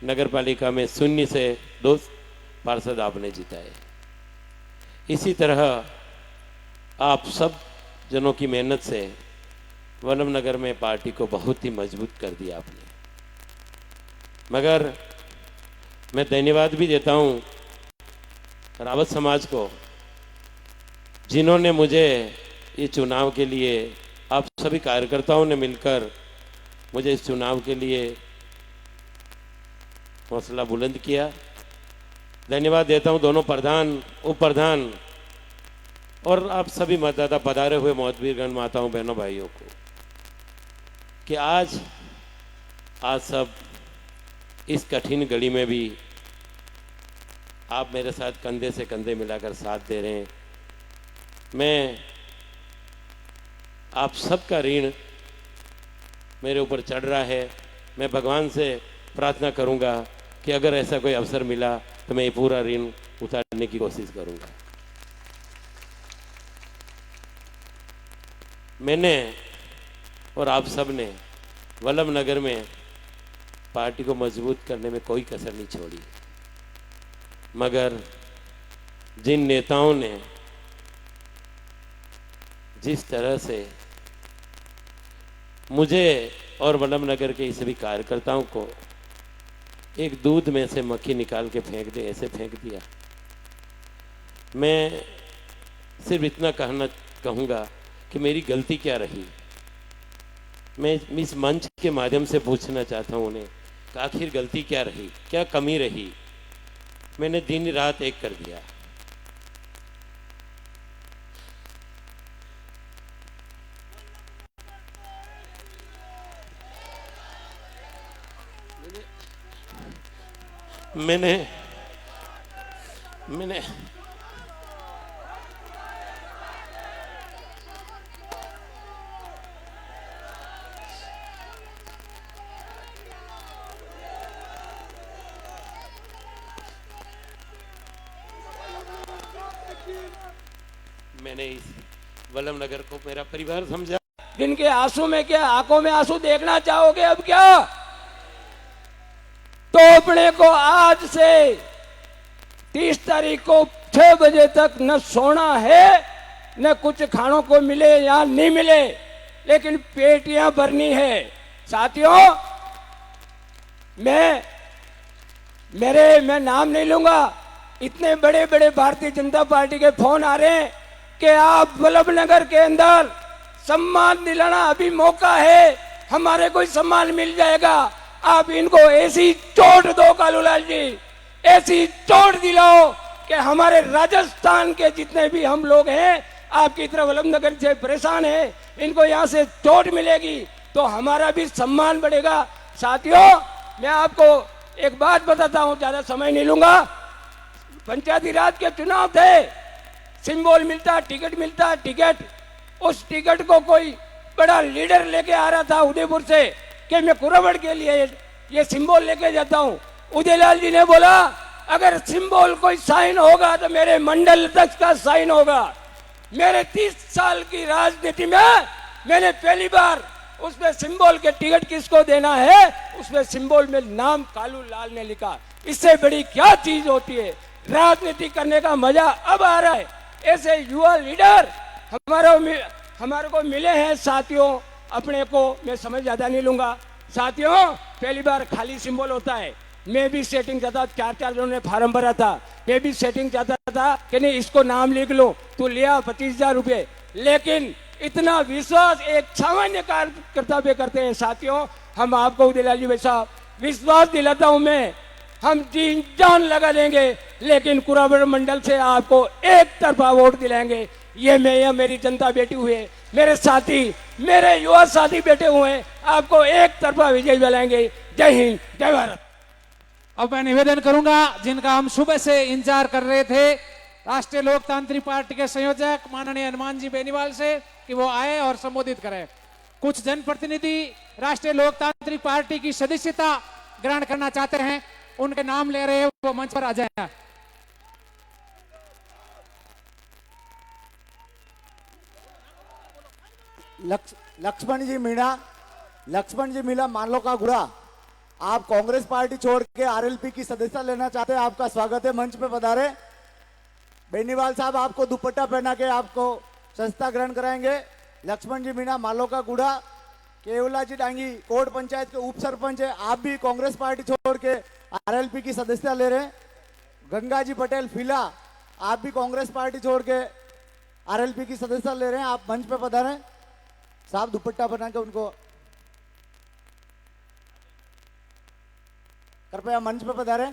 नगर पालिका में 0 से 2 पार्षद आपने जिताए। इसी तरह आप सब जनों की मेहनत से वल्लभ नगर में पार्टी को बहुत ही मजबूत कर दिया आपने। मगर मैं धन्यवाद भी देता हूं रावत समाज को, जिन्होंने मुझे ये चुनाव के लिए, आप सभी कार्यकर्ताओं ने मिलकर मुझे इस चुनाव के लिए हौसला बुलंद किया। धन्यवाद देता हूं दोनों प्रधान, उप प्रधान और आप सभी मतदाता पधारे हुए मोहतबीरगण, माताओं, बहनों, भाइयों को, कि आज सब इस कठिन घड़ी में भी आप मेरे साथ कंधे से कंधे मिलाकर साथ दे रहे हैं। मैं आप सबका ऋण मेरे ऊपर चढ़ रहा है। मैं भगवान से प्रार्थना करूंगा कि अगर ऐसा कोई अवसर मिला तो मैं ये पूरा ऋण उतारने की कोशिश करूंगा। मैंने और आप सब ने वल्लभ नगर में पार्टी को मजबूत करने में कोई कसर नहीं छोड़ी, मगर जिन नेताओं ने जिस तरह से मुझे और वल्लभ नगर के सभी कार्यकर्ताओं को एक दूध में से मक्खी निकाल के फेंक दे, ऐसे फेंक दिया। मैं सिर्फ इतना कहूँगा कि मेरी गलती क्या रही। मैं इस मंच के माध्यम से पूछना चाहता हूँ उन्हें कि आखिर गलती क्या रही, क्या कमी रही। मैंने दिन रात एक कर दिया। मैंने इस वल्लभ नगर को मेरा परिवार समझा। जिनके आंसू में क्या, आंखों में आंसू देखना चाहोगे अब क्या? तो अपने को आज से 30 तारीख को 6 बजे तक न सोना है, न कुछ खानों को मिले या नहीं मिले, लेकिन पेटियां भरनी है। साथियों, मैं नाम नहीं लूंगा, इतने बड़े बड़े भारतीय जनता पार्टी के फोन आ रहे हैं कि आप वल्लभ नगर के अंदर सम्मान दिलाना अभी मौका है, हमारे कोई सम्मान मिल जाएगा। आप इनको ऐसी चोट दो कालूलाल जी, ऐसी चोट दिलाओ कि हमारे राजस्थान के जितने भी हम लोग हैं आपकी तरह वल्लभ नगर से परेशान हैं, इनको यहाँ से चोट मिलेगी तो हमारा भी सम्मान बढ़ेगा। साथियों, मैं आपको एक बात बताता हूँ, ज्यादा समय नहीं लूंगा। पंचायती राज के चुनाव थे, सिंबल मिलता, टिकट मिलता, उस टिकट को कोई बड़ा लीडर लेके आ रहा था उदयपुर से कि मैं कुरावड़ के लिए ये सिंबल लेके जाता हूं। उदयलाल जी ने बोला अगर सिंबल कोई साइन होगा तो मेरे मंडल अध्यक्ष का साइन होगा। मेरे 30 साल की राजनीति में मैंने पहली बार उसमें सिंबल के टिकट किसको देना है, उसमें सिंबल में नाम कालूलाल ने लिखा। इससे बड़ी क्या चीज होती है? राजनीति करने का मजा अब आ रहा है। ऐसे युवा लीडर हमारे को मिले हैं। साथियों, अपने को मैं समय ज्यादा नहीं लूंगा। साथियों, पहली बार खाली सिंबल होता है। मैं भी सेटिंग चाहता, 4 जनों ने फार्म भरा था, मैं भी सेटिंग चाहता था कि नहीं इसको नाम लिख लो, तो लिया 25,000 रुपये। लेकिन इतना विश्वास एक सामान्य कार्यकर्ता पे करते हैं। साथियों, हम आपको उदयलाल जी वैसा विश्वास दिलाता हूं मैं, हम जी जान लगा देंगे, लेकिन कुरावड़ मंडल से आपको एक तरफा वोट दिलाएंगे। ये मेरी जनता बैठी हुई है, मेरे साथी, मेरे युवा साथी बैठे हुए हैं, आपको एक तरफा विजय दिलाएंगे। जय हिंद, जय भारत। अब मैं निवेदन करूंगा जिनका हम सुबह से इंतजार कर रहे थे, राष्ट्रीय लोकतांत्रिक पार्टी के संयोजक माननीय हनुमान जी बेनीवाल से, कि वो आए और संबोधित करें। कुछ जनप्रतिनिधि राष्ट्रीय लोकतांत्रिक पार्टी की सदस्यता ग्रहण करना चाहते हैं, उनके नाम ले रहे हैं, वो मंच पर आ जाए। लक्ष्मण जी मीणा मानलो का गुड़ा आप कांग्रेस पार्टी छोड़ के आरएलपी की सदस्यता लेना चाहते हैं, आपका स्वागत है, मंच पे पधारे। बेनीवाल साहब आपको दुपट्टा पहना के आपको सदस्यता ग्रहण कराएंगे। लक्ष्मण जी मीणा मालोका गुड़ा, केवला जी डांगी कोट पंचायत के उप सरपंच है, आप भी कांग्रेस पार्टी छोड़ के आरएलपी की सदस्यता ले रहे हैं। गंगा जी पटेल फिला, आप भी कांग्रेस पार्टी छोड़ के आरएलपी की सदस्यता ले रहे हैं, आप मंच पे पधारें। साहब दुपट्टा बना के उनको कृपया मंच पे पधारें।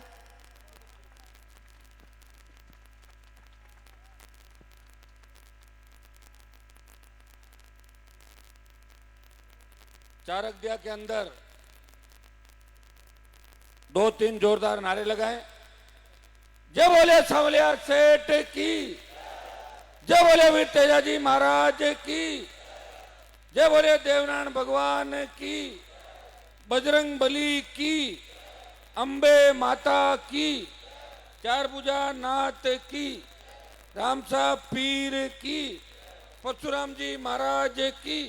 चारकदिया के अंदर 2-3 जोरदार नारे लगाएं। जय बोले सांवलिया सेठ की, जय बोले वीर तेजाजी महाराज की, जय बोले देवनारायण भगवान की, बजरंग बली की, अंबे माता की, चारभुजा नाथ की, रामसा पीर की, परशुराम जी महाराज की।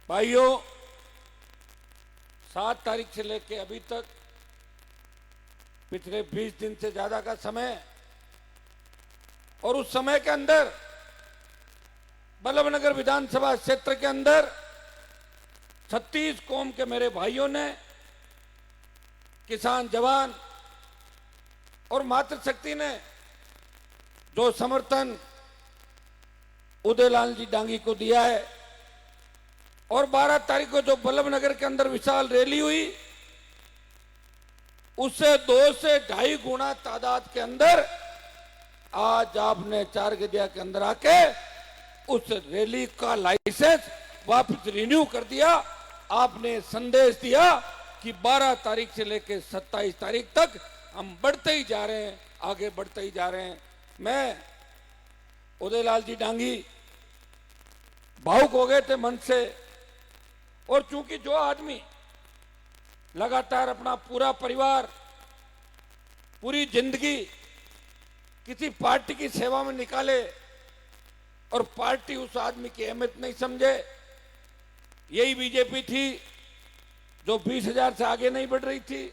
भाइयों, 7 तारीख से लेकर अभी तक पिछले 20 दिन से ज्यादा का समय, और उस समय के अंदर बल्लभनगर विधानसभा क्षेत्र के अंदर 36 कौम के मेरे भाइयों ने, किसान जवान और मातृशक्ति ने जो समर्थन उदयलाल जी डांगी को दिया है, और 12 तारीख को जो बल्लभनगर के अंदर विशाल रैली हुई, उससे 2 से 2.5 गुना तादाद के अंदर आज आपने चारगदिया के अंदर आके उस रैली का लाइसेंस वापस रिन्यू कर दिया। आपने संदेश दिया कि 12 तारीख से लेकर 27 तारीख तक हम बढ़ते ही जा रहे हैं, आगे बढ़ते ही जा रहे हैं। मैं उदयलाल जी डांगी भावुक हो गए थे मन से, और चूंकि जो आदमी लगातार अपना पूरा परिवार, पूरी जिंदगी किसी पार्टी की सेवा में निकाले और पार्टी उस आदमी की अहमियत नहीं समझे, यही बीजेपी थी जो 20,000 से आगे नहीं बढ़ रही थी,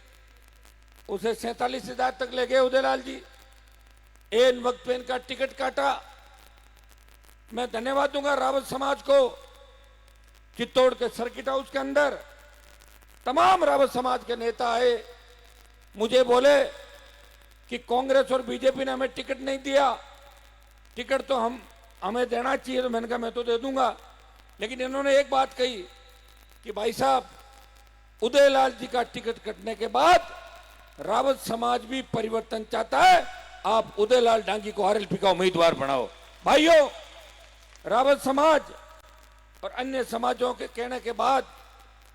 उसे 47,000 तक ले गए उदयलाल जी। एन वक्त पे इनका टिकट काटा। मैं धन्यवाद दूंगा रावत समाज को। चित्तौड़ के सर्किट हाउस के अंदर तमाम रावत समाज के नेता आए, मुझे बोले कि कांग्रेस और बीजेपी ने हमें टिकट नहीं दिया, टिकट तो हमें देना चाहिए। तो मैंने कहा मैं तो दे दूंगा, लेकिन इन्होंने एक बात कही कि भाई साहब, उदयलाल जी का टिकट कटने के बाद रावत समाज भी परिवर्तन चाहता है, आप उदयलाल डांगी को आरएलपी का उम्मीदवार बनाओ। भाइयों, रावत समाज और अन्य समाजों के कहने के बाद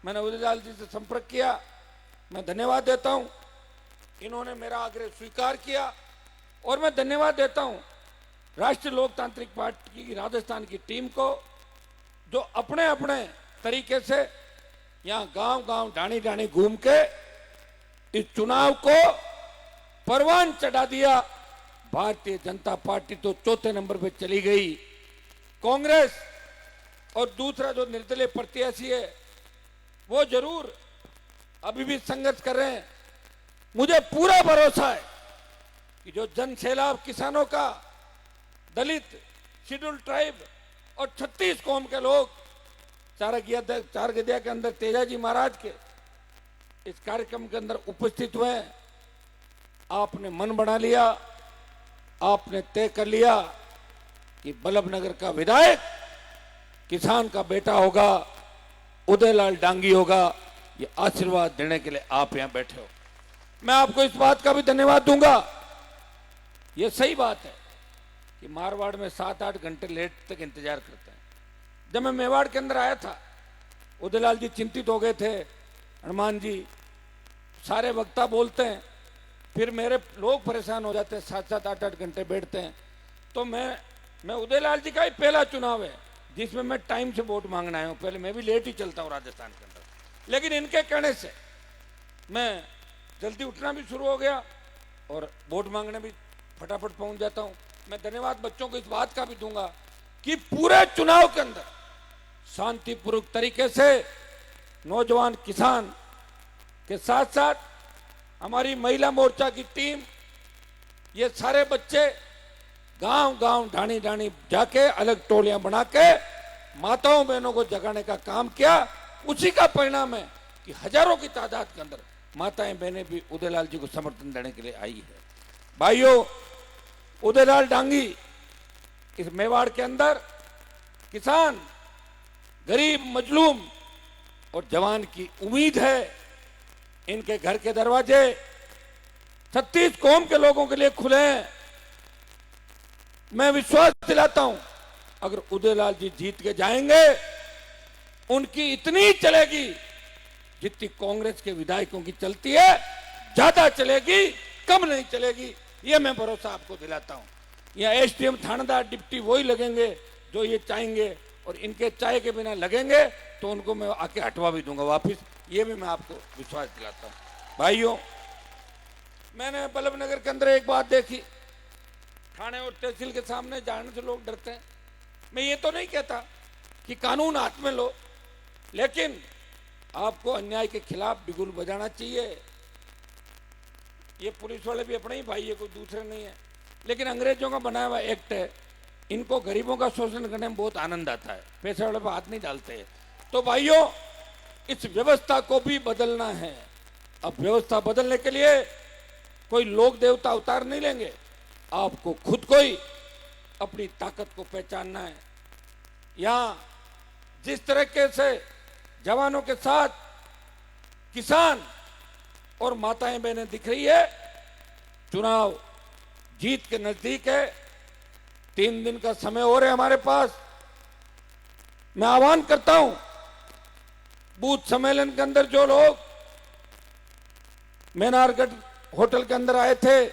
मैंने उदयलाल जी से संपर्क किया। मैं धन्यवाद देता हूं, इन्होंने मेरा आग्रह स्वीकार किया, और मैं धन्यवाद देता हूं राष्ट्रीय लोकतांत्रिक पार्टी की राजस्थान की टीम को, जो अपने अपने तरीके से यहां गांव-गांव ढाणी-ढाणी घूम के इस चुनाव को परवान चढ़ा दिया। भारतीय जनता पार्टी तो 4थे नंबर पे चली गई। कांग्रेस और दूसरा जो निर्दलीय प्रत्याशी है वो जरूर अभी भी संघर्ष कर रहे हैं। मुझे पूरा भरोसा है कि जो जन सैलाब किसानों का, दलित, शेड्यूल ट्राइब और 36 कौम के लोग चारगदिया के अंदर तेजाजी महाराज के इस कार्यक्रम के अंदर उपस्थित हुए हैं। आपने मन बना लिया, आपने तय कर लिया कि बल्लभनगर का विधायक किसान का बेटा होगा, उदयलाल डांगी होगा। ये आशीर्वाद देने के लिए आप यहां बैठे हो। मैं आपको इस बात का भी धन्यवाद दूंगा। ये सही बात है कि मारवाड़ में 7-8 घंटे लेट तक इंतजार करते हैं। जब मैं मेवाड़ के अंदर आया था, उदयलाल जी चिंतित हो गए थे, हनुमान जी सारे वक्ता बोलते हैं, फिर मेरे लोग परेशान हो जाते हैं, 7-7 8-8 घंटे बैठते हैं। तो मैं उदयलाल जी का ही पहला चुनाव है जिसमें मैं टाइम से वोट मांगना आया हूं। पहले मैं भी लेट ही चलता हूं राजस्थान के अंदर, लेकिन इनके कहने से मैं जल्दी उठना भी शुरू हो गया और वोट मांगने भी फटाफट पहुंच जाता हूं। मैं धन्यवाद बच्चों को इस बात का भी दूंगा कि पूरे चुनाव के अंदर शांतिपूर्वक तरीके से नौजवान किसान के साथ साथ हमारी महिला मोर्चा की टीम, ये सारे बच्चे गांव गांव ढाणी ढाणी जाके अलग टोलियां बना के माताओं बहनों को जगाने का काम किया। उसी का परिणाम है कि हजारों की तादाद के अंदर माताएं बहनें भी उदयलाल जी को समर्थन देने के लिए आई है। भाइयों, उदयलाल डांगी इस मेवाड़ के अंदर किसान, गरीब, मजलूम और जवान की उम्मीद है। इनके घर के दरवाजे 36 कौम के लोगों के लिए खुले हैं। मैं विश्वास दिलाता हूं अगर उदयलाल जी जीत के जाएंगे, उनकी इतनी चलेगी जितनी कांग्रेस के विधायकों की चलती है, ज्यादा चलेगी, कम नहीं चलेगी। ये मैं भरोसा आपको दिलाता हूं। यहाँ एसडीएम, थानेदार, डिप्टी वही लगेंगे जो ये चाहेंगे, और इनके चाय के बिना लगेंगे तो उनको मैं आके हटवा भी दूंगा वापिस। ये भी मैं आपको विश्वास दिलाता हूं। भाइयों, मैंने बल्लभ नगर के अंदर एक बात देखी, थाने और तहसील के सामने जाने से लोग डरते हैं। मैं ये तो नहीं कहता कि कानून हाथ में लो, लेकिन आपको अन्याय के खिलाफ बिगुल बजाना चाहिए। ये पुलिस वाले भी अपने ही भाई है, कोई दूसरे नहीं है, लेकिन अंग्रेजों का बनाया हुआ एक्ट है। इनको गरीबों का शोषण करने में बहुत आनंद आता है, पैसे वाले पर हाथ नहीं डालते हैं। तो भाइयों, इस व्यवस्था को भी बदलना है। अब व्यवस्था बदलने के लिए कोई लोक देवता अवतार नहीं लेंगे, आपको खुद को ही अपनी ताकत को पहचानना है। यहां जिस तरीके से जवानों के साथ किसान और माताएं बहनें दिख रही है, चुनाव जीत के नजदीक है, 3 दिन का समय और है हमारे पास। मैं आह्वान करता हूं, बूथ सम्मेलन के अंदर जो लोग मेनारगढ़ होटल के अंदर आए थे,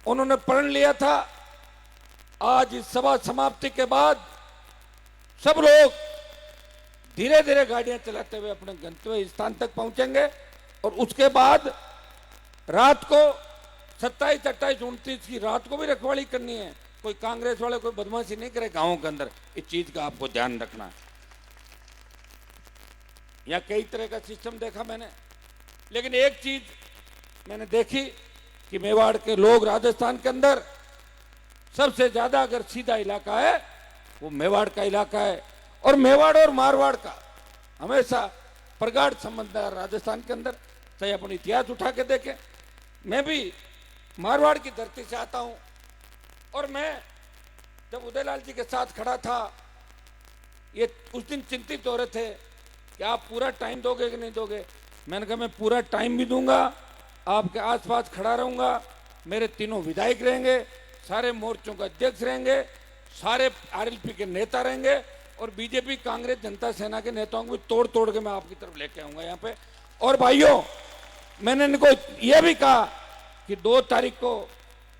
उन्होंने प्रण लिया था आज इस सभा समाप्ति के बाद सब लोग धीरे धीरे गाड़ियां चलाते हुए अपने गंतव्य स्थान तक पहुंचेंगे, और उसके बाद रात को 27, 28, 29 की रात को भी रखवाली करनी है। कोई कांग्रेस वाले कोई बदमाशी नहीं करे गांवों के अंदर, इस चीज का आपको ध्यान रखना है। यहां कई तरह का सिस्टम देखा मैंने, लेकिन एक चीज मैंने देखी कि मेवाड़ के लोग राजस्थान के अंदर सबसे ज्यादा अगर सीधा इलाका है वो मेवाड़ का इलाका है, और मेवाड़ और मारवाड़ का हमेशा प्रगाढ़ संबंध है राजस्थान के अंदर। चाहे अपनी इतिहास उठा के देखें, मैं भी मारवाड़ की धरती से आता हूं, और मैं जब उदयलाल जी के साथ खड़ा था, ये उस दिन चिंतित हो रहे थे कि आप पूरा टाइम दोगे कि नहीं दोगे। मैंने कहा मैं पूरा टाइम भी दूंगा, आपके आसपास खड़ा रहूंगा, मेरे तीनों विधायक रहेंगे, सारे मोर्चों का अध्यक्ष रहेंगे, सारे आरएलपी के नेता रहेंगे, और बीजेपी, कांग्रेस, जनता सेना के नेताओं को भी तोड़ तोड़ के मैं आपकी तरफ लेके आऊंगा यहाँ पे। और भाइयों, मैंने इनको यह भी कहा कि 2 तारीख को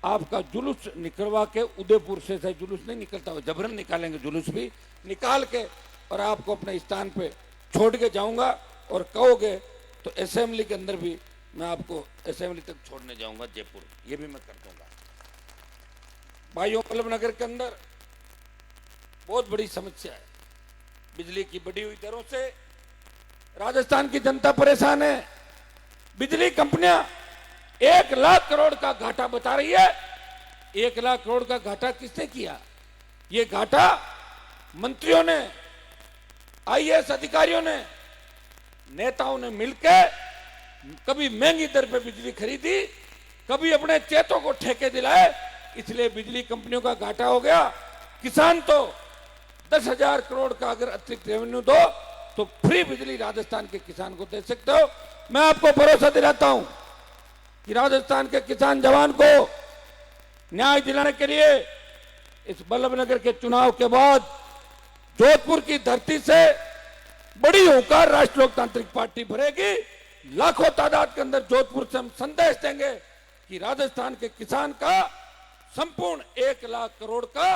आपका जुलूस निकलवा के, उदयपुर से जुलूस नहीं निकलता हो, जबरन निकालेंगे जुलूस भी निकाल के, और आपको अपने स्थान पे छोड़ के जाऊंगा, और कहोगे तो असेंबली के अंदर भी मैं आपको असेंबली तक छोड़ने जाऊंगा जयपुर, ये भी मैं कर दूंगा। भाइयों, बल्लभ नगर के अंदर बहुत बड़ी समस्या है, बिजली की बढ़ी हुई दरों से राजस्थान की जनता परेशान है। बिजली कंपनियां 1 लाख करोड़ का घाटा बता रही है। 1 लाख करोड़ का घाटा किसने किया? ये घाटा मंत्रियों ने, आईएएस अधिकारियों ने, नेताओं ने मिलकर कभी महंगी दर पे बिजली खरीदी, कभी अपने चेतों को ठेके दिलाए, इसलिए बिजली कंपनियों का घाटा हो गया। किसान तो 10,000 करोड़ का अगर अतिरिक्त रेवेन्यू दो तो फ्री बिजली राजस्थान के किसान को दे सकते हो। मैं आपको भरोसा दिलाता हूं कि राजस्थान के किसान जवान को न्याय दिलाने के लिए इस बल्लभ नगर के चुनाव के बाद जोधपुर की धरती से बड़ी होकर राष्ट्रीय लोकतांत्रिक पार्टी भरेगी। लाखों तादाद के अंदर जोधपुर से हम संदेश देंगे कि राजस्थान के किसान का संपूर्ण 1 लाख करोड़ का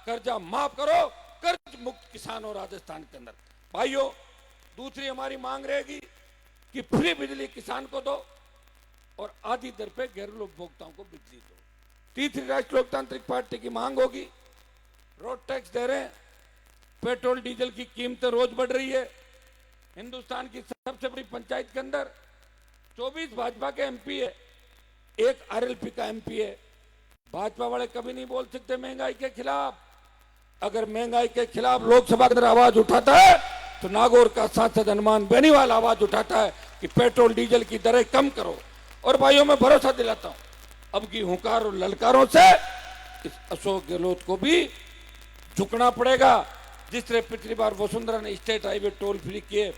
कर्जा माफ करो, कर्ज मुक्त किसान हो राजस्थान के अंदर। भाइयों, दूसरी हमारी मांग रहेगी कि फ्री बिजली किसान को दो। और आधी दर पे घरेलू उपभोक्ताओं को बिजली दो। तीसरी राष्ट्रीय लोकतांत्रिक पार्टी की मांग होगी, रोड टैक्स दे रहे हैं, पेट्रोल डीजल की कीमतें रोज बढ़ रही है। हिंदुस्तान की सबसे बड़ी पंचायत के अंदर 24 भाजपा के एमपी है, 1 आरएलपी का एमपी है। भाजपा वाले कभी नहीं बोल सकते महंगाई के खिलाफ। अगर महंगाई के खिलाफ लोकसभा के अंदर आवाज उठाता है तो नागौर का सांसद हनुमान बेनीवाल आवाज उठाता है कि पेट्रोल डीजल की दरें कम करो। और भाइयों, मैं भरोसा दिलाता हूं, अब की हुंकार और ललकारों से इस अशोक गहलोत को भी झुकना पड़ेगा। जिस तरह पिछली बार वसुंधरा ने स्टेट हाईवे टोल फ्री किए,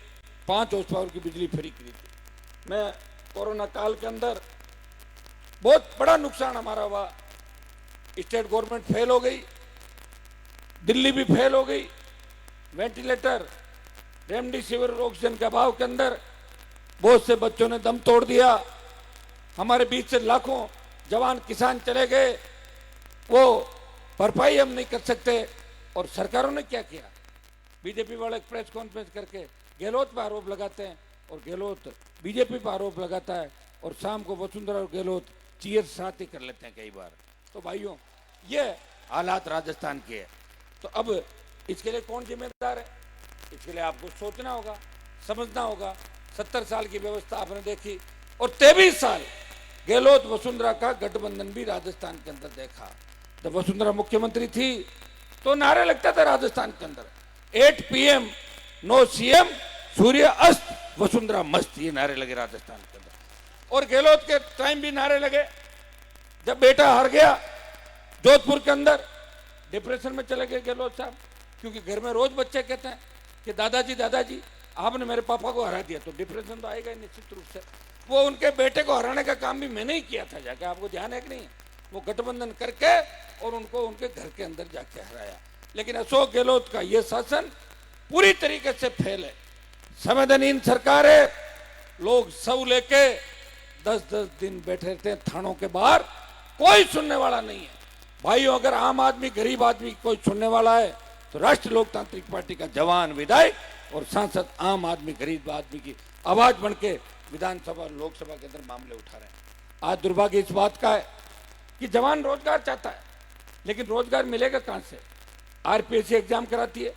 5 हॉर्स पावर की बिजली फ्री करी थी। मैं कोरोना काल के अंदर बहुत बड़ा नुकसान हमारा हुआ, स्टेट गवर्नमेंट फेल हो गई, दिल्ली भी फेल हो गई। वेंटिलेटर, रेमडेसिविर, ऑक्सीजन के अभाव के अंदर बहुत से बच्चों ने दम तोड़ दिया। हमारे बीच से लाखों जवान किसान चले गए, वो भरपाई हम नहीं कर सकते। और सरकारों ने क्या किया? बीजेपी वाले प्रेस कॉन्फ्रेंस करके गहलोत पर आरोप लगाते हैं और गहलोत बीजेपी पर आरोप लगाता है, और शाम को वसुंधरा और गहलोत चीयर साथ ही कर लेते हैं कई बार। तो भाइयों, ये हालात राजस्थान के हैं। तो अब इसके लिए कौन जिम्मेदार है? इसके लिए आपको सोचना होगा, समझना होगा। 70 साल की व्यवस्था आपने देखी, और 23 साल गहलोत वसुंधरा का गठबंधन भी राजस्थान के अंदर देखा। जब वसुंधरा मुख्यमंत्री थी तो नारे लगता था राजस्थान के अंदर, 8 PM नो CM, सूर्य अस्त वसुंधरा मस्त, ये नारे लगे राजस्थान के अंदर। और गहलोत के टाइम भी नारे लगे। जब बेटा हार गया जोधपुर के अंदर, डिप्रेशन में चले गए गहलोत साहब, क्योंकि घर में रोज बच्चे कहते हैं कि दादाजी आपने मेरे पापा को हरा दिया। तो डिप्रेशन तो आएगा निश्चित रूप से। वो उनके बेटे को हराने का काम भी मैंने ही किया था जाके, आपको ध्यान है कि नहीं? वो गठबंधन करके और उनको उनके घर के अंदर जाके हराया। लेकिन अशोक गहलोत का ये शासन पूरी तरीके से फेल है, संवेदनहीन सरकार है। लोग सब लेके 10-10 दिन बैठे रहते हैं थानों के बाहर, कोई सुनने वाला नहीं है। भाइयों, अगर आम आदमी, गरीब आदमी कोई सुनने वाला है तो राष्ट्रीय लोकतांत्रिक पार्टी का जवान, विधायक और सांसद आम आदमी, गरीब आदमी की आवाज बन के विधानसभा और लोकसभा के अंदर मामले उठा रहे हैं। आज दुर्भाग्य इस बात का है कि जवान रोजगार चाहता है, लेकिन रोजगार मिलेगा कहां से? आरपीएससी एग्जाम कराती है,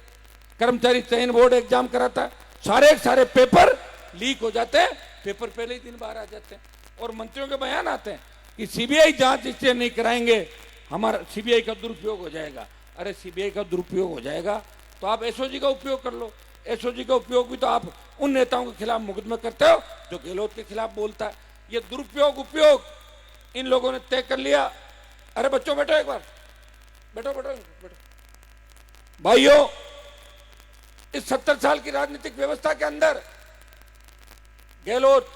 कर्मचारी चयन बोर्ड एग्जाम कराता है, सारे पेपर लीक हो जाते हैं, पेपर पहले ही दिन बाहर आ जाते हैं। और मंत्रियों के बयान आते हैं कि सीबीआई जांच इससे नहीं कराएंगे, हमारा सीबीआई का दुरुपयोग हो जाएगा। अरे सीबीआई का दुरुपयोग हो जाएगा तो आप एसओजी का उपयोग कर लो। एसओजी का उपयोग भी तो आप उन नेताओं के खिलाफ मुकदमे करते हो जो गहलोत के खिलाफ बोलता है। ये दुरुपयोग उपयोग इन लोगों ने तय कर लिया। अरे बच्चों बैठो, एक बार बैठो। भाइयों, इस 70 साल की राजनीतिक व्यवस्था के अंदर गहलोत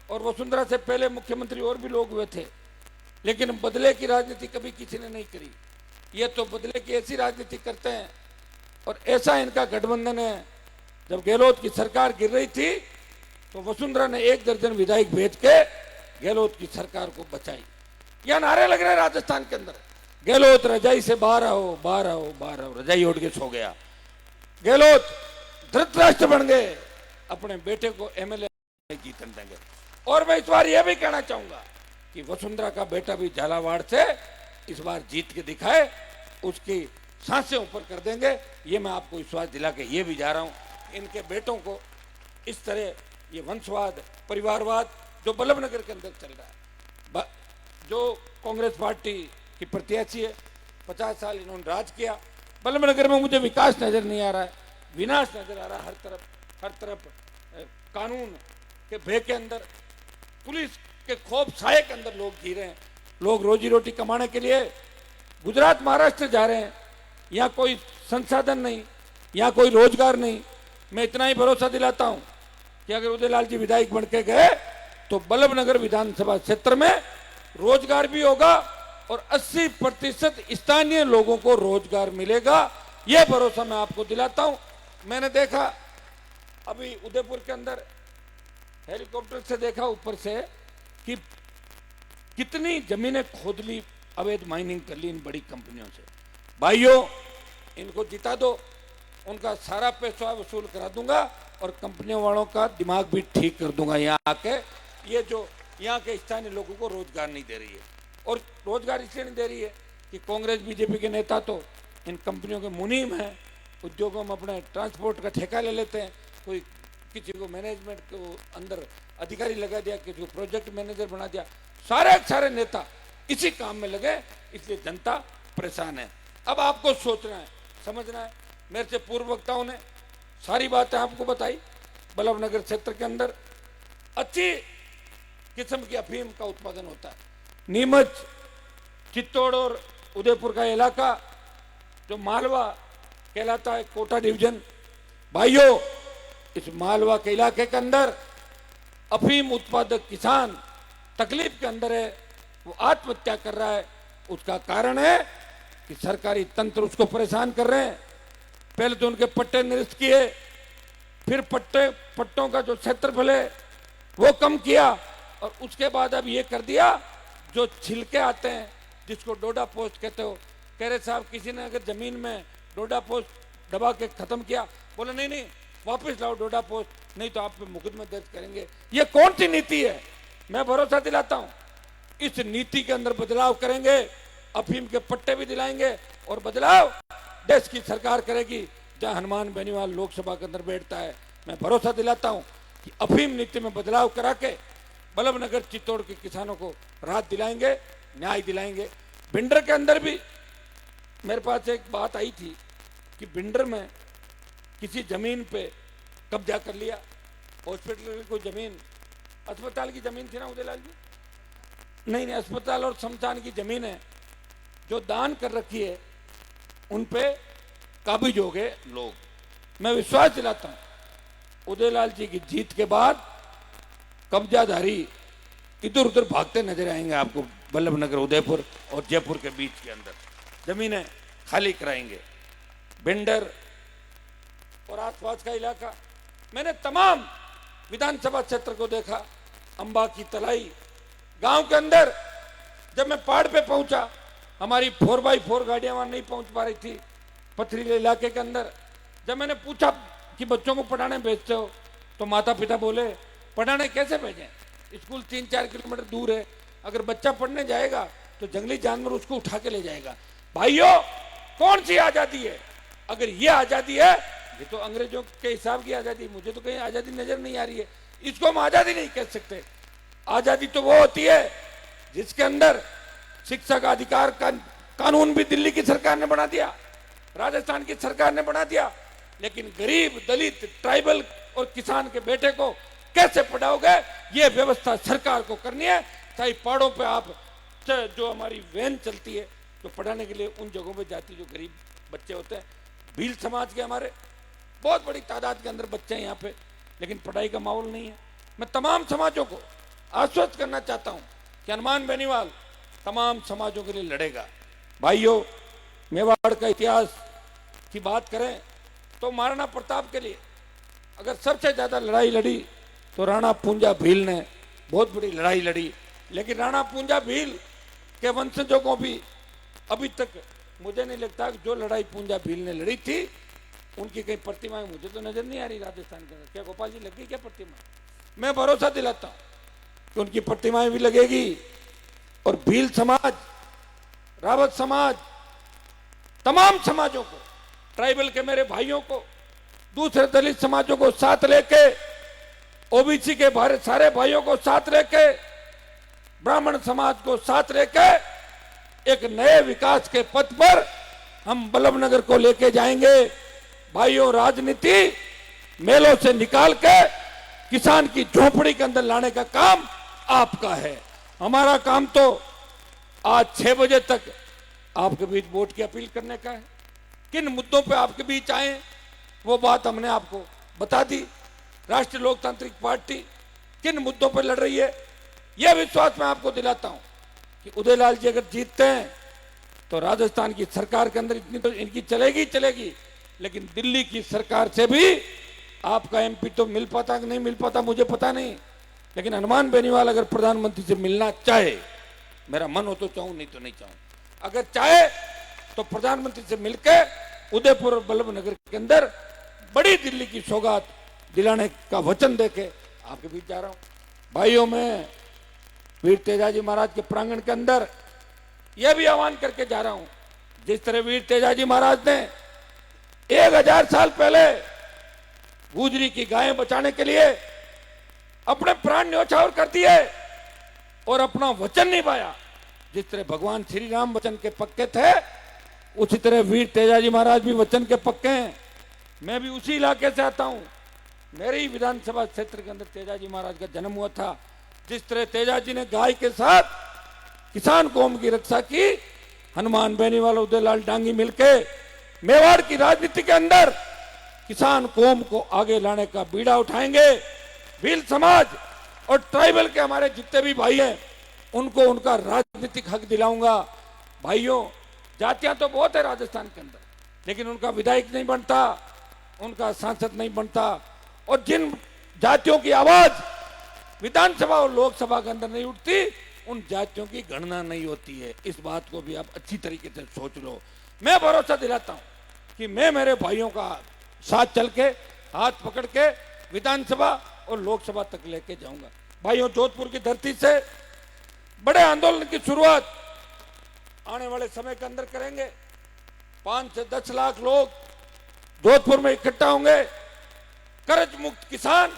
और वसुंधरा से पहले मुख्यमंत्री और भी लोग हुए थे, लेकिन बदले की राजनीति कभी किसी ने नहीं करी। ये तो बदले की ऐसी राजनीति करते हैं, और ऐसा इनका गठबंधन है। जब गहलोत की सरकार गिर रही थी तो वसुंधरा ने 1 दर्जन विधायक भेज के गहलोत की सरकार को बचाई। यह नारे लग रहे हैं राजस्थान के अंदर, गहलोत रजाई से बाहर आओ, रजाई ओढ़ के सो गया। गहलोत धृतराष्ट्र बन गए, अपने बेटे को एमएलए जीतन देंगे। और मैं इस बार यह भी कहना चाहूंगा कि वसुंधरा का बेटा भी झालावाड़ से इस बार जीत के दिखाए, उसकी सांसें ऊपर कर देंगे। ये मैं आपको विश्वास दिला के ये भी जा रहा हूं, इनके बेटों को इस तरह ये वंशवाद, परिवारवाद जो बल्लभनगर के अंदर चल रहा है, जो कांग्रेस पार्टी की प्रत्याशी है, 50 साल इन्होंने राज किया। बल्लभनगर में मुझे विकास नजर नहीं आ रहा है, विनाश नजर आ रहा है। हर तरफ कानून के भय के अंदर, पुलिस के खौफ साए के अंदर लोग जी रहे हैं। लोग रोजी रोटी कमाने के लिए गुजरात, महाराष्ट्र जा रहे हैं। यहाँ कोई संसाधन नहीं, यहाँ कोई रोजगार नहीं। मैं इतना ही भरोसा दिलाता हूं कि अगर उदयलाल जी विधायक बन के गए तो बल्लभनगर विधानसभा क्षेत्र में रोजगार भी होगा और 80% स्थानीय लोगों को रोजगार मिलेगा। यह भरोसा मैं आपको दिलाता हूं। मैंने देखा अभी उदयपुर के अंदर हेलीकॉप्टर से देखा ऊपर से कि कितनी जमीनें खोद ली, अवैध माइनिंग कर ली इन बड़ी कंपनियों से। भाइयों, इनको जिता दो, उनका सारा पैसा वसूल करा दूंगा और कंपनियों वालों का दिमाग भी ठीक कर दूंगा। यहाँ आके ये जो यहाँ के स्थानीय लोगों को रोजगार नहीं दे रही है। और रोजगार इसलिए नहीं दे रही है कि कांग्रेस बीजेपी के नेता तो इन कंपनियों के मुनीम हैं, उद्योगों में अपने ट्रांसपोर्ट का ठेका ले लेते हैं, कोई किसी को मैनेजमेंट को अंदर अधिकारी लगा दिया, किसी को प्रोजेक्ट मैनेजर बना दिया, सारे नेता इसी काम में लगे, इसलिए जनता परेशान है। अब आपको सोचना है, समझना है। मेरे से पूर्व वक्ताओं ने सारी बातें आपको बताई। बल्लभनगर क्षेत्र के अंदर अच्छी किस्म की अफीम का उत्पादन होता है। नीमच, चित्तौड़ और उदयपुर का इलाका जो मालवा कहलाता है, कोटा डिवीजन, भाइयों इस मालवा के इलाके के अंदर अफीम उत्पादक किसान तकलीफ के अंदर है, वो आत्महत्या कर रहा है। उसका कारण है कि सरकारी तंत्र उसको परेशान कर रहे हैं। पहले तो उनके पट्टे निरस्त किए, फिर पट्टों का जो क्षेत्रफल है वो कम किया, और उसके बाद अब ये कर दिया जो छिलके आते हैं जिसको डोडा पोस्ट कहते हो। कह रहे साहब किसी ने अगर जमीन में डोडा पोस्ट दबा के खत्म किया, बोले नहीं वापस लाओ डोडा पोस्ट, नहीं तो आप पे मुकदमा दर्ज करेंगे। ये कौन सी नीति है? मैं भरोसा दिलाता हूं इस नीति के अंदर बदलाव करेंगे, अफीम के पट्टे भी दिलाएंगे, और बदलाव देश की सरकार करेगी जहां हनुमान बेनीवाल लोकसभा के अंदर बैठता है। मैं भरोसा दिलाता हूं कि अफीम नीति में बदलाव करा के बल्लभनगर चित्तौड़ के किसानों को राहत दिलाएंगे, न्याय दिलाएंगे। भिंडर के अंदर भी मेरे पास एक बात आई थी कि भिंडर में किसी जमीन पे कब्जा कर लिया, हॉस्पिटल की कोई जमीन, अस्पताल की जमीन थी ना उदयलाल जी? नहीं, अस्पताल और शमशान की जमीन है जो दान कर रखी है, उन पे काबिज हो गए लोग। मैं विश्वास दिलाता हूं उदयलाल जी की जीत के बाद कब्जाधारी इधर उधर भागते नजर आएंगे आपको। बल्लभनगर, उदयपुर और जयपुर के बीच के अंदर जमीनें खाली कराएंगे। भिंडर और आसपास का इलाका, मैंने तमाम विधानसभा क्षेत्र को देखा। अंबा की तलाई गांव के अंदर जब मैं पहाड़ पे पहुंचा, हमारी 4x4 गाड़ियां वहां नहीं पहुंच पा रही थी पथरीले इलाके के अंदर। जब मैंने पूछा कि बच्चों को पढ़ाने भेजते हो, तो माता पिता बोले पढ़ाने कैसे भेजें, स्कूल 3-4 किलोमीटर दूर है, अगर बच्चा पढ़ने जाएगा तो जंगली जानवर उसको उठा के ले जाएगा। भाइयों कौन सी आजादी है? अगर ये आजादी है, ये तो अंग्रेजों के हिसाब की आजादी, मुझे तो कहीं आजादी नजर नहीं आ रही है। इसको हम आजादी नहीं कह सकते। आजादी तो वो होती है जिसके अंदर शिक्षा का अधिकार का कानून भी दिल्ली की सरकार ने बना दिया, राजस्थान की सरकार ने बना दिया, लेकिन गरीब, दलित, ट्राइबल और किसान के बेटे को कैसे पढ़ाओगे, ये व्यवस्था सरकार को करनी है। चाहे पहाड़ों पे आप जो हमारी वैन चलती है जो पढ़ाने के लिए उन जगहों पे जाती, जो गरीब बच्चे होते हैं, भील समाज के हमारे बहुत बड़ी तादाद के अंदर बच्चे हैं यहाँ पे, लेकिन पढ़ाई का माहौल नहीं है। मैं तमाम समाजों को आश्वस्त करना चाहता हूँ कि हनुमान बेनीवाल तमाम समाजों के लिए लड़ेगा। भाइयों, मेवाड़ का इतिहास की बात करें तो महाराणा प्रताप के लिए अगर सबसे ज्यादा लड़ाई लड़ी तो राणा पूंजा भील ने बहुत बड़ी लड़ाई लड़ी, लेकिन राणा पूंजा भील के वंशजों को भी अभी तक मुझे नहीं लगता कि जो लड़ाई पूंजा भील ने लड़ी थी उनकी कई प्रतिमाएं मुझे तो नजर नहीं आ रही राजस्थान के अंदर। क्या गोपाल जी लगी क्या प्रतिमा? मैं भरोसा दिलाता हूं कि उनकी प्रतिमाएं भी लगेगी, और भील समाज, रावत समाज, तमाम समाजों को, ट्राइबल के मेरे भाइयों को, दूसरे दलित समाजों को साथ लेके, ओबीसी के सारे भाइयों को साथ लेके, ब्राह्मण समाज को साथ लेके एक नए विकास के पथ पर हम बल्लभनगर को लेके जाएंगे। भाइयों, राजनीति मेलों से निकाल के किसान की झोपड़ी के अंदर लाने का काम आपका है। हमारा काम तो आज 6 बजे तक आपके बीच वोट की अपील करने का है। किन मुद्दों पे आपके बीच आए वो बात हमने आपको बता दी। राष्ट्रीय लोकतांत्रिक पार्टी किन मुद्दों पर लड़ रही है, यह विश्वास मैं आपको दिलाता हूं कि उदयलाल जी अगर जीतते हैं तो राजस्थान की सरकार के अंदर इतनी तो इनकी चलेगी, लेकिन दिल्ली की सरकार से भी आपका एमपी तो मिल पाता कि नहीं मिल पाता मुझे पता नहीं, लेकिन हनुमान बेनीवाल अगर प्रधानमंत्री से मिलना चाहे, मेरा मन हो तो चाहूं, नहीं तो नहीं चाहूं, अगर चाहे तो प्रधानमंत्री से मिलकर उदयपुर और बल्लभनगर के अंदर बड़ी दिल्ली की सौगात दिलाने का वचन देके आपके बीच जा रहा हूं। भाइयों, मैं वीर तेजाजी महाराज के प्रांगण के अंदर यह भी आह्वान करके जा रहा हूं, जिस तरह वीर तेजाजी महाराज ने 1000 साल पहले गुजरी की गायें बचाने के लिए अपने प्राण न्यौछावर कर दिए और अपना वचन निभाया। जिस तरह भगवान श्री राम वचन के पक्के थे, उसी तरह वीर तेजाजी महाराज भी वचन के पक्के हैं। मैं भी उसी इलाके से आता हूं, मेरे ही विधानसभा क्षेत्र के अंदर तेजाजी महाराज का जन्म हुआ था। जिस तरह तेजाजी ने गाय के साथ किसान कौम की रक्षा की, हनुमान बेनीवाल उदयलाल डांगी मिलके मेवाड़ की राजनीति के अंदर किसान कौम को आगे लाने का बीड़ा उठाएंगे। भील समाज और ट्राइबल के हमारे जितने भी भाई हैं, उनको उनका राजनीतिक हक दिलाऊंगा। भाइयों, जातियां तो बहुत है राजस्थान के अंदर, लेकिन उनका विधायक नहीं बनता, उनका सांसद नहीं बनता, और जिन जातियों की आवाज विधानसभा और लोकसभा के अंदर नहीं उठती, उन जातियों की गणना नहीं होती है। इस बात को भी आप अच्छी तरीके से सोच लो। मैं भरोसा दिलाता हूं कि मैं मेरे भाइयों का साथ चल के, हाथ पकड़ के विधानसभा और लोकसभा तक लेके जाऊंगा। भाइयों, जोधपुर की धरती से बड़े आंदोलन की शुरुआत आने वाले समय के अंदर करेंगे। 5 से 10 लाख लोग जोधपुर में इकट्ठा होंगे। कर्ज मुक्त किसान,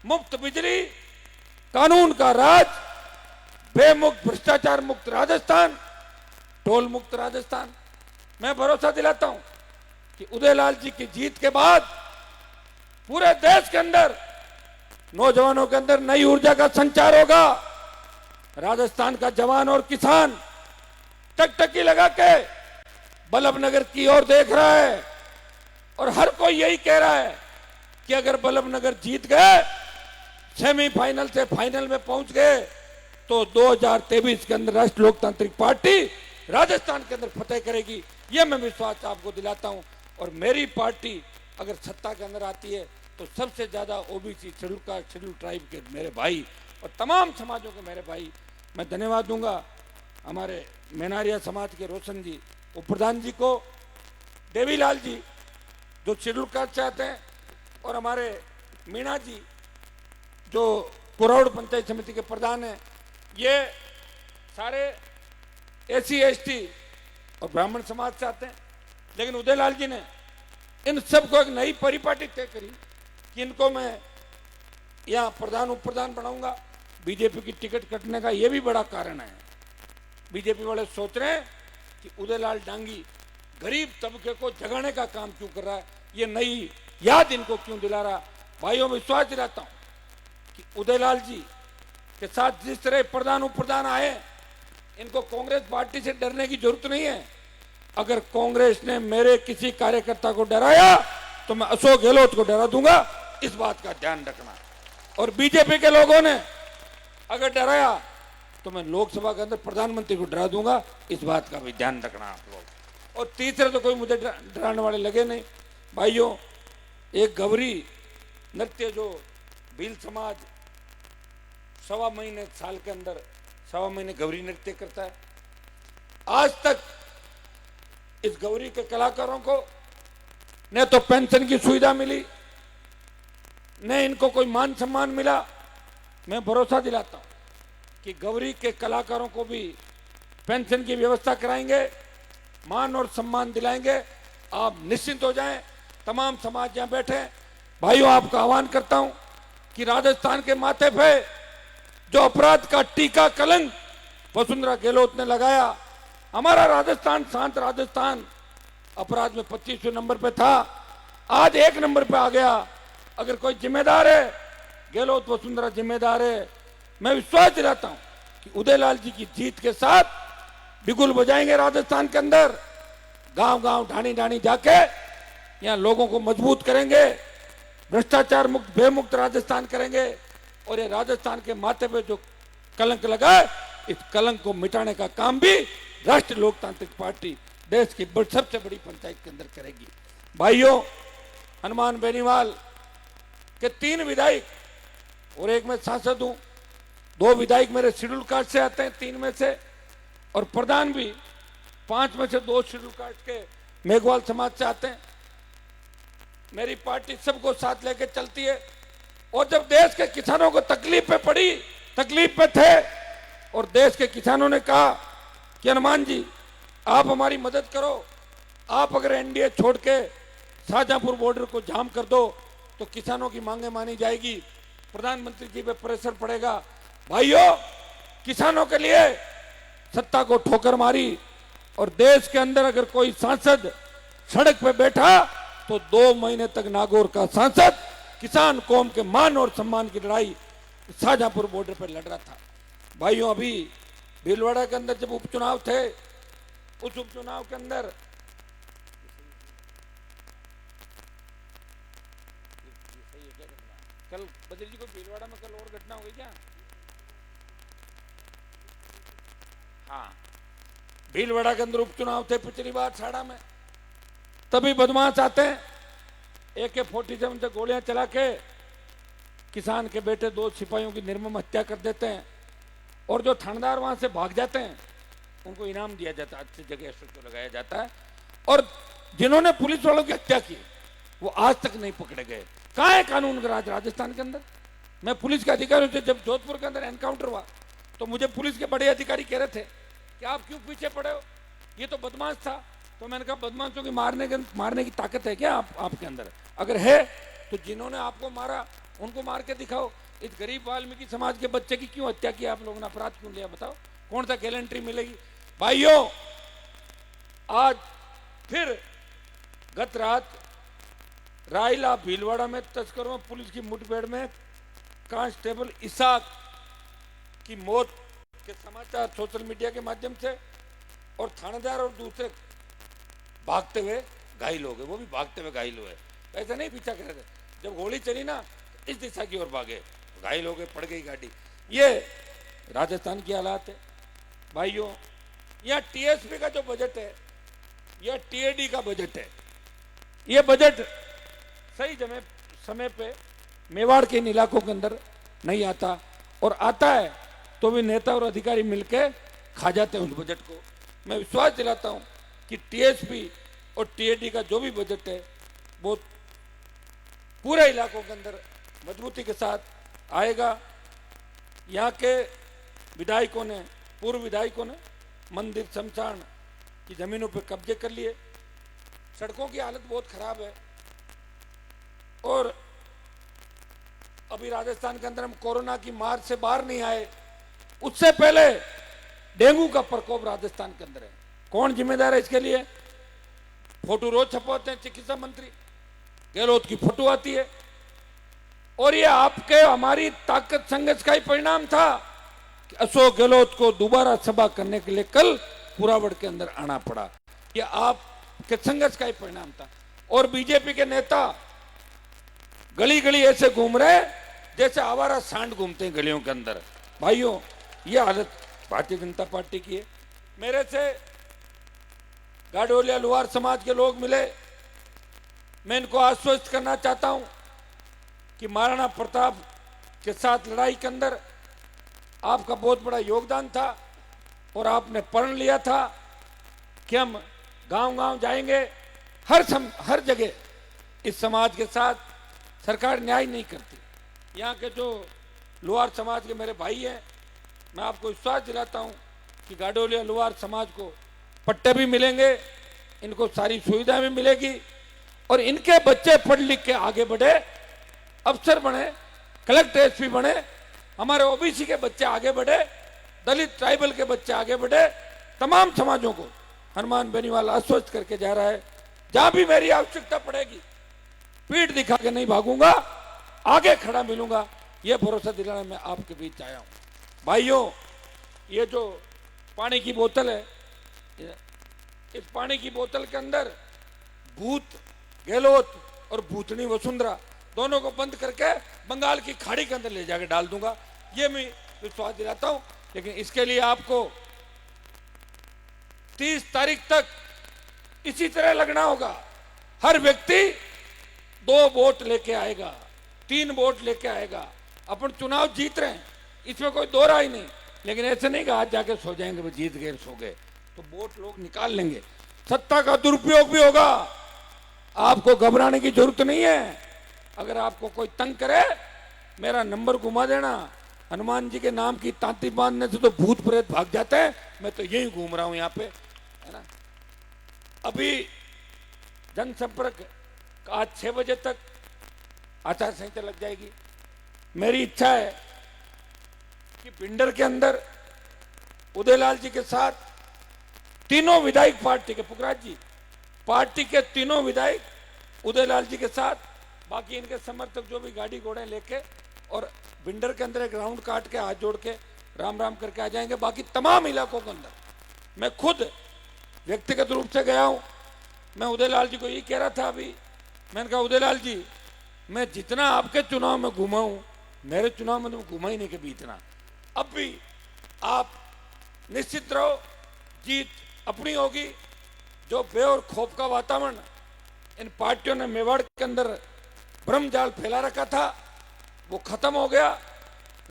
मुफ्त बिजली, कानून का राज, बेमुक्त भ्रष्टाचार मुक्त राजस्थान, टोल मुक्त राजस्थान। मैं भरोसा दिलाता हूं कि उदयलाल जी की जीत के बाद पूरे देश के अंदर नौजवानों के अंदर नई ऊर्जा का संचार होगा। राजस्थान का जवान और किसान टकटकी लगा के बल्लभनगर की ओर देख रहा है, और हर कोई यही कह रहा है कि अगर बल्लभनगर जीत गए, सेमीफाइनल से फाइनल में पहुंच गए, तो 2023 के अंदर राष्ट्रीय लोकतांत्रिक पार्टी राजस्थान के अंदर फतेह करेगी। यह मैं विश्वास आपको दिलाता हूं। और मेरी पार्टी अगर सत्ता के अंदर आती है, तो सबसे ज्यादा ओबीसी, शेड्यूल ट्राइब के मेरे भाई और तमाम समाजों के मेरे भाई, मैं धन्यवाद दूंगा हमारे मेनारिया समाज के रोशन जी, उप प्रधान जी को, देवीलाल जी जो शेड्यूल कास्ट से आते हैं, और हमारे मीणा जी जो कुरौड़ पंचायत समिति के प्रधान हैं। ये सारे एसी, एसटी और ब्राह्मण समाज से आते हैं। लेकिन उदयलाल जी ने इन सबको एक नई परिपाटी तय करी कि इनको मैं यहाँ प्रधान उप प्रधान बनाऊंगा। बीजेपी की टिकट कटने का ये भी बड़ा कारण है। बीजेपी वाले सोच रहे हैं कि उदयलाल डांगी गरीब तबके को जगाने का काम क्यों कर रहा है, ये नई याद इनको क्यों दिला रहा। भाइयों, विश्वास दिलाता हूं कि उदयलाल जी के साथ जिस तरह प्रधान उप प्रधान आए, इनको कांग्रेस पार्टी से डरने की जरूरत नहीं है। अगर कांग्रेस ने मेरे किसी कार्यकर्ता को डराया, तो मैं अशोक गहलोत को डरा दूंगा। इस बात का ध्यान रखना। और बीजेपी के लोगों ने अगर डराया, तो मैं लोकसभा के अंदर प्रधानमंत्री को डरा दूंगा। इस बात का भी ध्यान रखना आप लोग। और तीसरे तो कोई मुझे डराने वाले लगे नहीं। भाइयों, एक गौरी नृत्य जो भील समाज 1.25 महीने साल के अंदर 1.25 महीने गौरी नृत्य करता है, आज तक इस गौरी के कलाकारों को न तो पेंशन की सुविधा मिली, न इनको कोई मान सम्मान मिला। मैं भरोसा दिलाता हूं कि गौरी के कलाकारों को भी पेंशन की व्यवस्था कराएंगे, मान और सम्मान दिलाएंगे। आप निश्चिंत हो जाएं। तमाम समाज यहां बैठे भाइयों, आपका आह्वान करता हूं कि राजस्थान के माथे पे जो अपराध का टीका कलंक वसुंधरा गहलोत ने लगाया, हमारा राजस्थान, शांत राजस्थान, अपराध में 25वें नंबर पे था, आज 1 नंबर पे आ गया। अगर कोई जिम्मेदार है, गहलोत वसुंधरा जिम्मेदार है। मैं विश्वास दिलाता हूं कि उदयलाल जी की जीत के साथ बिगुल बजाएंगे राजस्थान के अंदर, गांव गांव ढाणी ढाणी जाके यहाँ लोगों को मजबूत करेंगे, भ्रष्टाचार मुक्त बेमुक्त राजस्थान करेंगे। और ये राजस्थान के माथे पे जो कलंक लगा है, इस कलंक को मिटाने का काम भी राष्ट्रीय लोकतांत्रिक पार्टी देश की सबसे बड़ी पंचायत के अंदर करेगी। भाइयों, हनुमान बेनीवाल के 3 विधायक और एक मैं सांसद हूं, 2 विधायक मेरे शेड्यूल कास्ट से आते हैं, 3 में से, और प्रधान भी 5 में से 2 शेड्यूल कास्ट के मेघवाल समाज से आते हैं। मेरी पार्टी सबको साथ लेकर चलती है। और जब देश के किसानों को तकलीफ पे पड़ी, तकलीफ पे थे, और देश के किसानों ने कहा कि हनुमान जी आप हमारी मदद करो, आप अगर एनडीए छोड़ के शाहजहांपुर बॉर्डर को जाम कर दो तो किसानों की मांगे मानी जाएगी, प्रधानमंत्री जी पे प्रेशर पड़ेगा। भाइयों, किसानों के लिए सत्ता को ठोकर मारी और देश के अंदर अगर कोई सांसद सड़क पे बैठा तो 2 महीने तक नागौर का सांसद किसान कौम के मान और सम्मान की लड़ाई शाहजहांपुर बॉर्डर पर लड़ रहा था। भाइयों, अभी भीलवाड़ा के अंदर जब उपचुनाव थे, उस उपचुनाव के अंदर कल बद्री जी को भीलवाड़ा में कल और घटना हुई क्या? हाँ, भीलवाड़ा के अंदर उपचुनाव थे पिछली बार छाड़ा में। तभी बदमाश आते हैं, AK-47 से गोलियां चला के किसान के बेटे 2 सिपाहियों की निर्मम हत्या कर देते हैं और जो थानेदार वहां से भाग जाते हैं उनको इनाम दिया जाता है, अच्छी जगह तो लगाया जाता है। और जिन्होंने पुलिस वालों की हत्या की वो आज तक नहीं पकड़े गए। कहाँ है कानून का राज राजस्थान के अंदर? मैं पुलिस के अधिकारियों से जब जोधपुर के अंदर एनकाउंटर हुआ तो मुझे पुलिस के बड़े अधिकारी कह रहे थे कि आप क्यों पीछे पड़े हो, ये तो बदमाश था। तो मैंने कहा बदमाशों की मारने की ताकत है क्या आपके अंदर? अगर है तो जिन्होंने आपको मारा उनको मार के दिखाओ। इस गरीब वाल्मीकि समाज के बच्चे की क्यों हत्या की आप लोगों ने, अपराध क्यों लिया बताओ? कौन सा गैलेंट्री मिलेगी? भाइयों, आज फिर गत रात रायला भीलवाड़ा में तस्करों पुलिस की मुठभेड़ में कांस्टेबल इसाक की मौत के समाचार सोशल मीडिया के माध्यम से और थानेदार और दूसरे भागते हुए घायल हो गए, वो भी भागते हुए घायल हुए। ऐसा नहीं पीछा कर रहे थे, जब गोली चली ना इस दिशा की ओर भागे, घायल हो गए, पड़ गई गाड़ी। ये राजस्थान की हालात है। भाइयों, यह TSP का जो बजट है, यह TAD का बजट है। यह बजट सही समय पे मेवाड़ के इन इलाकों के अंदर नहीं आता और आता है तो भी नेता और अधिकारी मिलके खा जाते हैं उस बजट को। मैं विश्वास दिलाता हूं कि TSP और TAD का जो भी बजट है वो पूरे इलाकों के अंदर मजबूती के साथ आएगा। यहाँ के विधायकों ने, पूर्व विधायकों ने मंदिर शमशान की जमीनों पर कब्जे कर लिए। सड़कों की हालत बहुत खराब है और अभी राजस्थान के अंदर हम कोरोना की मार से बाहर नहीं आए, उससे पहले डेंगू का प्रकोप राजस्थान के अंदर है। कौन जिम्मेदार है इसके लिए? फोटो रोज छपवाते हैं चिकित्सा मंत्री, गहलोत की फोटो आती है। और ये आपके हमारी ताकत संघर्ष का ही परिणाम था कि अशोक गहलोत को दोबारा सभा करने के लिए कल पुरावड़ के अंदर आना पड़ा। ये आपके संघर्ष का ही परिणाम था। और बीजेपी के नेता गली गली ऐसे घूम रहे जैसे आवारा सांड घूमते हैं गलियों के अंदर। भाइयों, ये हालत भारतीय जनता पार्टी की है। मेरे से गाडोलिया लुहार समाज के लोग मिले, मैं इनको आश्वस्त करना चाहता हूं कि महाराणा प्रताप के साथ लड़ाई के अंदर आपका बहुत बड़ा योगदान था और आपने प्रण लिया था कि हम गांव-गांव जाएंगे, हर जगह इस समाज के साथ सरकार न्याय नहीं करती। यहाँ के जो लुहार समाज के मेरे भाई हैं, मैं आपको विश्वास दिलाता हूँ कि गाडोलिया लुहार समाज को पट्टे भी मिलेंगे, इनको सारी सुविधा भी मिलेगी और इनके बच्चे पढ़ लिख के आगे बढ़े, अफसर बने, कलेक्टर SP बने, हमारे OBC के बच्चे आगे बढ़े, दलित ट्राइबल के बच्चे आगे बढ़े। तमाम समाजों को हनुमान बेनीवाल आश्वस्त करके जा रहा है। जहां भी मेरी आवश्यकता पड़ेगी पीठ दिखा के नहीं भागूंगा, आगे खड़ा मिलूंगा, यह भरोसा दिलाना मैं आपके बीच आया हूं। भाइयों, ये जो पानी की बोतल है, इस पानी की बोतल के अंदर भूत गहलोत और भूतनी वसुंधरा दोनों को बंद करके बंगाल की खाड़ी के अंदर ले जाकर डाल दूंगा, ये मैं विश्वास दिलाता हूं। लेकिन इसके लिए आपको 30 तारीख तक इसी तरह लगना होगा। हर व्यक्ति 2 वोट लेके आएगा, 3 वोट लेके आएगा। अपन चुनाव जीत रहे हैं, इसमें कोई दो राय नहीं, लेकिन ऐसे नहीं कि आज जाके सो जाएंगे, वो जीत गए सो गए, तो वोट लोग निकाल लेंगे। सत्ता का दुरुपयोग भी होगा, आपको घबराने की जरूरत नहीं है। अगर आपको कोई तंग करे, मेरा नंबर घुमा देना, हनुमान जी के नाम की तांती बांधने से तो भूत प्रेत भाग जाते हैं। मैं तो यही घूम रहा हूं यहाँ पे, है ना। अभी जनसंपर्क आज 6 बजे तक आचार संहिता लग जाएगी। मेरी इच्छा है कि भिंडर के अंदर उदयलाल जी के साथ तीनों विधायक पार्टी के, पुखराज जी पार्टी के तीनों विधायक उदयलाल जी के साथ, बाकी इनके समर्थक जो भी गाड़ी घोड़े लेके और भिंडर के अंदर एक राउंड काट के हाथ जोड़ के राम राम करके आ जाएंगे। बाकी तमाम इलाकों के अंदर मैं खुद व्यक्तिगत रूप से गया हूं। मैं उदयलाल जी को ये कह रहा था अभी, मैंने कहा उदयलाल जी, मैं जितना आपके चुनाव में घूमा हूं, मेरे चुनाव में तो घूमा ही नहीं कभी इतना। अब भी आप निश्चित रहो, जीत अपनी होगी। जो बे और खौफ का वातावरण इन पार्टियों ने मेवाड़ के अंदर भ्रमजाल फैला रखा था, वो खत्म हो गया।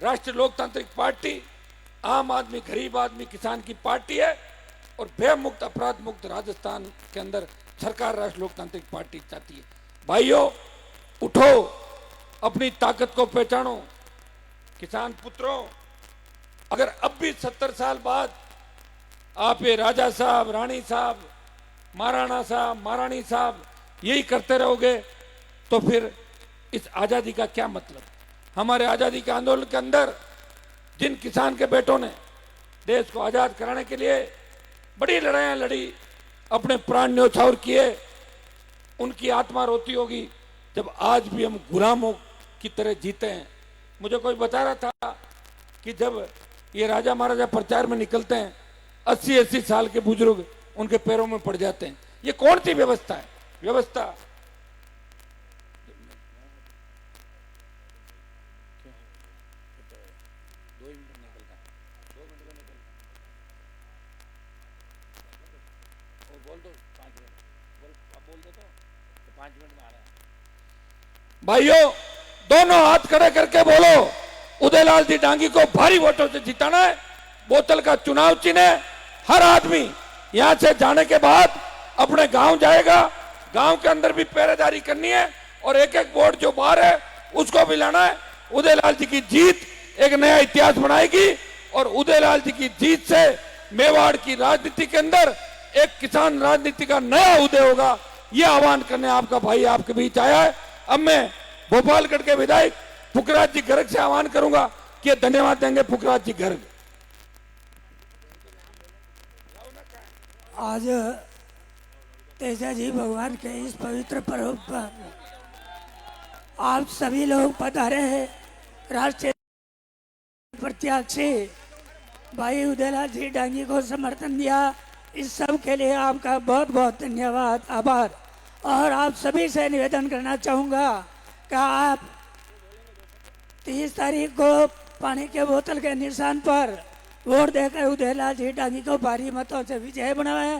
राष्ट्रीय लोकतांत्रिक पार्टी आम आदमी, गरीब आदमी, किसान की पार्टी है और भय मुक्त, अपराध मुक्त राजस्थान के अंदर सरकार राष्ट्रीय लोकतांत्रिक पार्टी चाहती है। भाइयों उठो, अपनी ताकत को पहचानो। किसान पुत्रों, अगर अब भी 70 साल बाद आप ये राजा साहब, रानी साहब, महाराणा साहब, महारानी साहब यही करते रहोगे तो फिर इस आजादी का क्या मतलब। हमारे आजादी के आंदोलन के अंदर जिन किसान के बेटों ने देश को आजाद कराने के लिए बड़ी लड़ाइयां लड़ी, अपने प्राण न्यौछावर किए, उनकी आत्मा रोती होगी जब आज भी हम गुलामों की तरह जीते हैं। मुझे कोई बता रहा था कि जब ये राजा महाराजा प्रचार में निकलते हैं, 80-80 साल के बुजुर्ग उनके पैरों में पड़ जाते हैं। ये कौन सी व्यवस्था है? व्यवस्था भाइयों, दोनों हाथ खड़े करके बोलो, उदयलाल जी डांगी को भारी वोटों से जिताना है। बोतल का चुनाव चिन्ह है। हर आदमी यहां से जाने के बाद अपने गांव जाएगा, गांव के अंदर भी पहरेदारी करनी है और एक एक वोट जो बाहर है उसको भी लाना है। उदयलाल जी की जीत एक नया इतिहास बनाएगी और उदयलाल जी की जीत से मेवाड़ की राजनीति के अंदर एक किसान राजनीति का नया उदय होगा। यह आह्वान करने आपका भाई आपके बीच आया है। अब मैं भोपालगढ़ के विधायक पुखराज जी गर्ग से आह्वान करूंगा कि धन्यवाद देंगे। पुखराज जी गर्ग। आज तेजाजी भगवान के इस पवित्र पर्व पर आप सभी लोग पधारे हैं। राष्ट्रीय प्रत्याशी भाई उदयलाल जी डांगी को समर्थन दिया, इस सब के लिए आपका बहुत बहुत धन्यवाद, आभार। और आप सभी से निवेदन करना चाहूँगा कि आप 30 तारीख को पानी के बोतल के निशान पर वोट देकर उदयलाल जी डांगी को भारी मतों से विजय बनाएं।